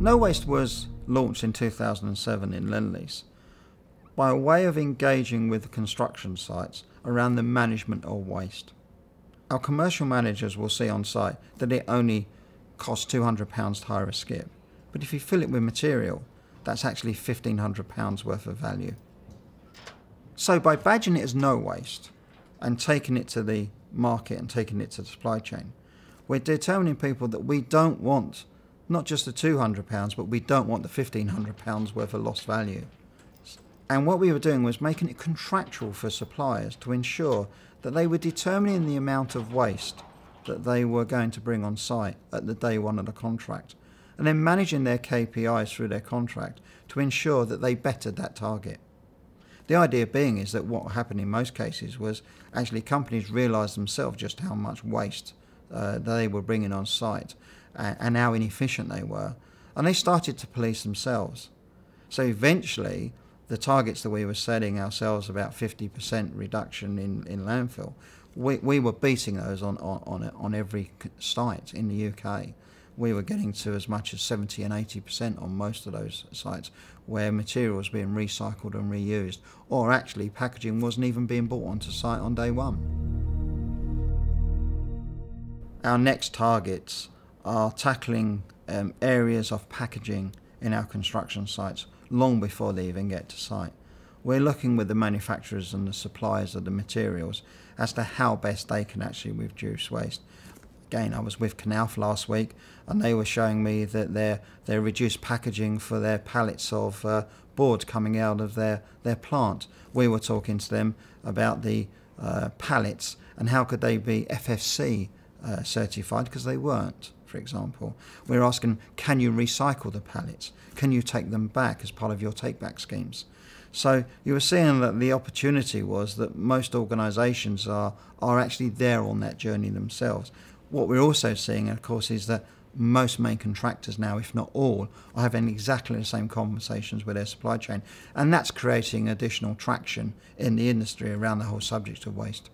No Waste was launched in 2007 in Lend Lease by a way of engaging with the construction sites around the management of waste. Our commercial managers will see on site that it only costs £200 to hire a skip, but if you fill it with material, that's actually £1,500 worth of value. So by badging it as No Waste and taking it to the market and taking it to the supply chain, we're determining people that we don't want not just the £200, but we don't want the £1,500 worth of lost value. And what we were doing was making it contractual for suppliers to ensure that they were determining the amount of waste that they were going to bring on site at the day one of the contract, and then managing their KPIs through their contract to ensure that they bettered that target. The idea being is that what happened in most cases was actually companies realised themselves just how much waste they were bringing on site and how inefficient they were, and they started to police themselves. So eventually the targets that we were setting ourselves, about 50% reduction in landfill, we were beating those on every site in the UK. We were getting to as much as 70 and 80% on most of those sites where material was being recycled and reused, or actually packaging wasn't even being brought onto site on day one. Our next targets are tackling areas of packaging in our construction sites long before they even get to site. We're looking with the manufacturers and the suppliers of the materials as to how best they can actually reduce waste. Again, I was with Knauf last week and they were showing me that their reduced packaging for their pallets of board coming out of their plant. We were talking to them about the pallets and how could they be FSC certified, because they weren't, for example. We're asking, can you recycle the pallets? Can you take them back as part of your take-back schemes? So you were seeing that the opportunity was that most organisations are actually there on that journey themselves. What we're also seeing, of course, is that most main contractors now, if not all, are having exactly the same conversations with their supply chain, and that's creating additional traction in the industry around the whole subject of waste.